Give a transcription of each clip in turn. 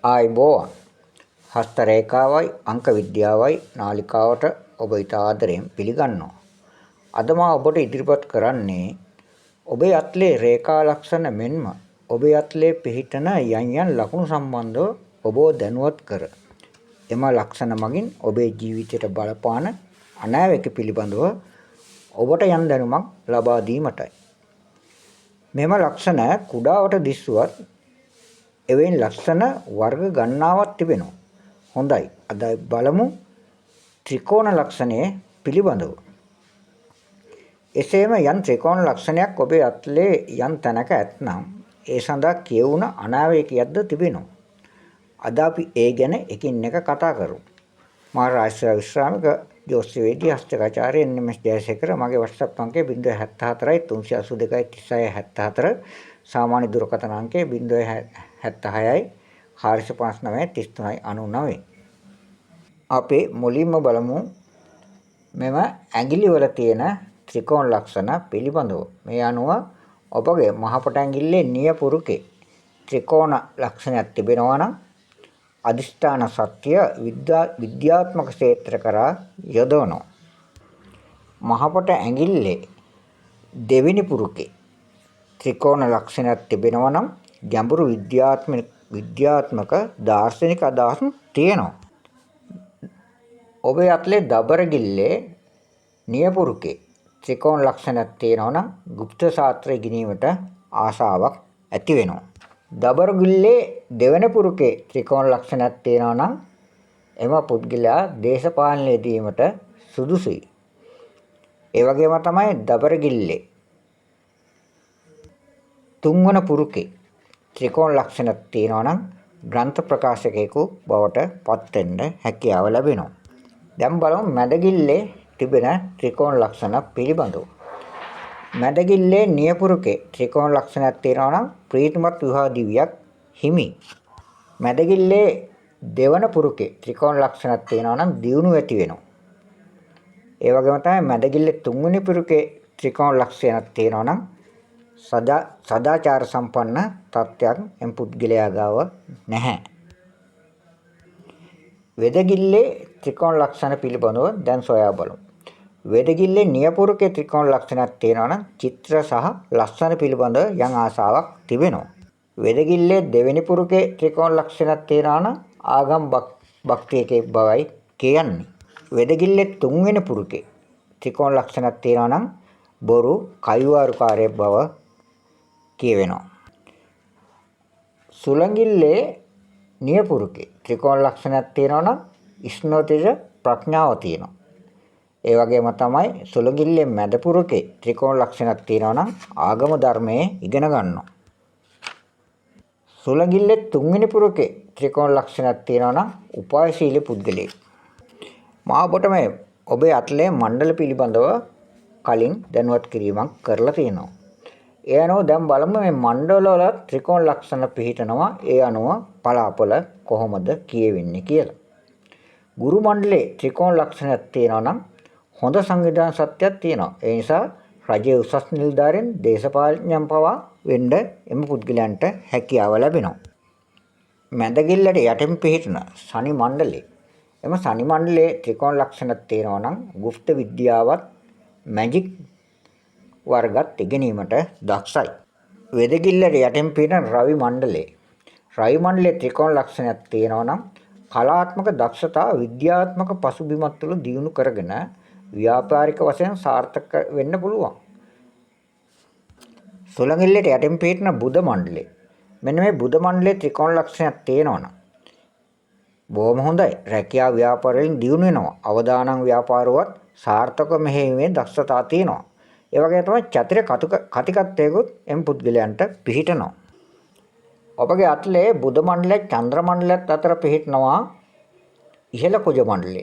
ආයුබෝවන් හස්ත රේඛාවයි අංක විද්‍යාවයි නාලිකාවට ඔබ ඉතා ආදරයෙන් පිළිගන්නවා. අද මා ඔබට ඉදිරිපත් කරන්නේ ඔබේ අත්ලේ රේඛා ලක්ෂණ මෙන්ම ඔබේ අත්ලේ පිහිටන යම් ලක්ෂණ සම්බන්ධව ඔබව දැනුවත් කර එම ලක්ෂණ මගින් ඔබේ ජීවිතයට බලපාන අනාවැකි පිළිබඳව ඔබට යම් දැනුමක් ලබා දීමටයි. මෙම ලක්ෂණ කුඩාවට දිස්සුවත් එවෙන් ලක්ෂණ වර්ග ගණනාවක් තිබෙනවා. හොඳයි. අද බලමු ත්‍රිකෝණ ලක්ෂණය පිළිබඳව. එසේම යම් ත්‍රිකෝණ ලක්ෂණයක් ඔබේ අත්ලේ යම් තැනක ඇතනම් ඒ සඳහා කියවුණ අනාවැකියක්ද තිබෙනවා. අද අපි ඒ ගැන එකින් එක කතා කරමු. මා රාජ්‍ය විශ්‍රාමික ජෝතිෂ්‍යවේදී හස්තකාචාර්ය එන්.එම්.එස්. ජයසේකර. මගේ WhatsApp අංකය 074 382 36 74. සාමාන්‍ය දුරකථන අංකය 076 459 33 99. අපි මුලින්ම බලමු මෙම ඇඟිලි වල තියෙන ත්‍රිකෝණ ලක්ෂණ පිළිබඳව. මේ අනුව ඔබගේ මහපට ඇඟිල්ලේ නියපුරුකේ ත්‍රිකෝණ ලක්ෂණයක් තිබෙනවා නම් අදිෂ්ඨාන සත්‍ය විද්‍යාත්මක ක්ෂේත්‍ර කරා යොදවනවා. මහපට ඇඟිල්ලේ දෙවෙනි පුරුකේ ත්‍රිකෝණ ලක්ෂණයක් තිබෙනවා නම් ගැඹුරු විද්‍යාත්මක දාර්ශනික අදහස් තියෙනවා. ඔබේ අත්ලේ දබරගිල්ලේ නියපුරුකේ ත්‍රිකෝණ ලක්ෂණයක් තියෙනවා නම් গুপ্ত ශාස්ත්‍රය ඉගෙනීමට ආශාවක් ඇති වෙනවා. දබරගිල්ලේ දෙවන පුරුකේ ත්‍රිකෝණ ලක්ෂණයක් තියෙනවා නම් එම පුද්ගලයා දේශපාලනය දීමට සුදුසුයි. ඒ වගේම තමයි දබරගිල්ලේ තුන්වන පුරුකේ ත්‍රිකෝණ ලක්ෂණයක් තියෙනවා නම් ග්‍රන්ථ ප්‍රකාශකයෙකු බවට පත් වෙන්න හැකියාව ලැබෙනවා. දැන් බලමු මැදගිල්ලේ තිබෙන ත්‍රිකෝණ ලක්ෂණ පිළිබඳව. මැදගිල්ලේ නියපුරුකේ ත්‍රිකෝණ ලක්ෂණයක් තියෙනවා නම් ප්‍රීතිමත් විවාහ දිවියක් හිමි. මැදගිල්ලේ දෙවන පුරුකේ ත්‍රිකෝණ ලක්ෂණයක් තියෙනවා නම් දියුණුව ඇති වෙනවා. ඒ වගේම තමයි මැදගිල්ලේ තුන්වෙනි පුරුකේ ත්‍රිකෝණ ලක්ෂණයක් තියෙනවා නම් සදාචාර සම්පන්න තත්ත්වයක් එම් පුද්ගලයා ගාව නැහැ. වෙදගිල්ලේ ත්‍රිකෝණ ලක්ෂණ පිළිබඳව දැන් සොයා බලමු. වෙදගිල්ලේ නියපුරුකේ ත්‍රිකෝණ ලක්ෂණයක් තියෙනවා නම් චිත්‍ර සහ ලස්සන පිළිබඳ යම් ආසාවක් තිබෙනවා. වෙදගිල්ලේ දෙවෙනි පුරුකේ ත්‍රිකෝණ ලක්ෂණයක් තියෙනවා නම් ආගම් භක්තියක බවයි කියන්නේ. වෙදගිල්ලේ තුන්වෙනි පුරුකේ ත්‍රිකෝණ ලක්ෂණයක් තියෙනවා නම් බොරු කයිවාරුකාරයෙක් බව කියවෙනවා. සුලංගිල්ලේ නියපුරුකේ ත්‍රිකෝණ ලක්ෂණයක් තියෙනවා නම් ඉස්නෝතිජ ප්‍රඥාව තියෙනවා. ඒ වගේම තමයි සුලංගිල්ලේ මැද පුරුකේ ත්‍රිකෝණ ලක්ෂණයක් තියෙනවා නම් ආගම ධර්මයේ ඉගෙන ගන්නවා. සුලංගිල්ලේ තුන්වෙනි පුරුකේ ත්‍රිකෝණ ලක්ෂණයක් තියෙනවා නම් උපායශීලී පුද්ගලයෙක්. මා ඔබට මේ ඔබේ අත්ලේ මණ්ඩල පිළිබඳව කලින් දැනුවත් කිරීමක් කරලා තියෙනවා. ඒ අනුව දැන් බලමු මේ මණ්ඩල වල ත්‍රිකෝණ ලක්ෂණ පිළිහිටනවා. ඒ අනුව පලාපල කොහොමද කියවෙන්නේ කියලා. ගුරු මණ්ඩලේ ත්‍රිකෝණ ලක්ෂණයක් තියෙනවා නම් හොඳ සංවිධාන සත්‍යයක් තියෙනවා. ඒ නිසා රජයේ උසස් නිලධාරීන් දේශපාලඥයන් පවා වෙන්න එම පුද්ගලයන්ට හැකියාව ලැබෙනවා. මැදගිල්ලට යටින් පිහිටන ශනි මණ්ඩලේ එම ශනි මණ්ඩලයේ ත්‍රිකෝණ ලක්ෂණයක් තියෙනවා නම් গুপ্ত විද්‍යාවත් මැජික් වර්ගත් ඉගෙනීමට දක්ෂයි. වෙදගිල්ලට යටින් පිහිටන රවි මණ්ඩලයේ ත්‍රිකෝණ ලක්ෂණයක් තියෙනවා නම් කලාත්මක දක්ෂතා විද්‍යාත්මක පසුබිමත් තුළ දියුණු කරගෙන ව්‍යාපාරික වශයෙන් සාර්ථක වෙන්න පුළුවන්. සුලංගිල්ලට යටින් පිහිටන බුධ මණ්ඩලය. මෙන්න මේ බුධ මණ්ඩලයේ ත්‍රිකෝණ ලක්ෂණයක් තියෙනවා නම් බොහොම හොඳයි. රැකියා ව්‍යාපාරවලින් දියුණු වෙනවා. අවදානම් ව්‍යාපාරුවත් සාර්ථක මෙහෙයීමේ දක්ෂතා තියෙනවා. ඒ වගේම තමයි චතුර කතිකත්වයකුත් එම් පුද්ගලයන්ට පිහිටනවා. ඔබගේ අත්ලේ බුධ මණ්ඩලය චන්ද්‍ර මණ්ඩලයත් අතර පිහිටනවා ඉහළ කුජ මණ්ඩලය.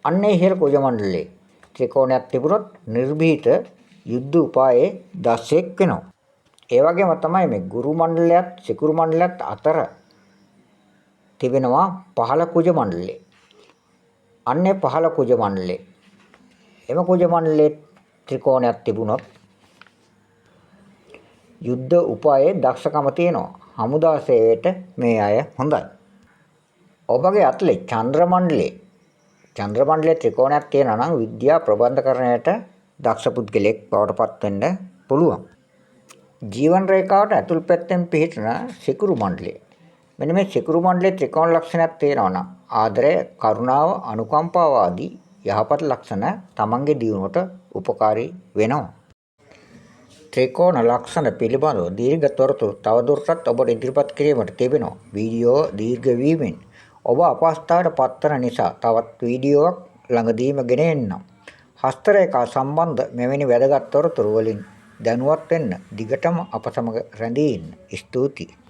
අන්නේ ඉහළ කුජ මණ්ඩලයේ ත්‍රිකෝණයක් තිබුණොත් නිර්භීත යුද්ධ උපායේ දක්ෂයෙක් වෙනවා. ඒ වගේම තමයි මේ ගුරු මණ්ඩලයත් සිකුරු මණ්ඩලයත් අතර තිබෙනවා පහළ කුජ මණ්ඩලය. අන්නේ පහළ කුජ මණ්ඩලය. එම කුජ මණ්ඩලයේ ත්‍රිකෝණයක් තිබුණොත් යුද්ධ උපායේ දක්ෂකම තියෙනවා. හමුදා සේවයට මේ අය හොඳයි. ඔබගේ අතලේ චන්ද්‍ර මණ්ඩලයේ ත්‍රිකෝණයක් තියෙනවා නම් විද්‍යා ප්‍රබන්ධකරණයට දක්ෂ පුද්ගලයෙක් බවට පත් වෙන්න පුළුවන්. ජීවන රේඛාවට ඇතුල් පැත්තෙන් පිහිටන සිකුරු මණ්ඩලය. මෙන්න මේ සිකුරු මණ්ඩලයේ ත්‍රිකෝණ ලක්ෂණයක් තියෙනවා නම් ආදරය, කරුණාව, අනුකම්පාව ආදී යහපත් ලක්ෂණ තමන්ගේ දියුණුවට උපකාරී වෙනවා. ත්‍රිකෝණ ලක්ෂණ පිළිබඳව දීර්ඝ තොරතුරු තවදුරටත් ඔබට ඉදිරිපත් කිරීමට තිබෙනවා. වීඩියෝ දීර්ඝ වීමෙන් ඔබ අපහසුතාවයට පත්වන නිසා තවත් වීඩියෝවක් ළඟදීම ගෙන එන්නම්. හස්තරේඛා සම්බන්ධ මෙවැනි වැදගත් තොරතුරු වලින් දැනුවත් වෙන්න දිගටම අප සමග රැඳී ඉන්න. ස්තුතියි.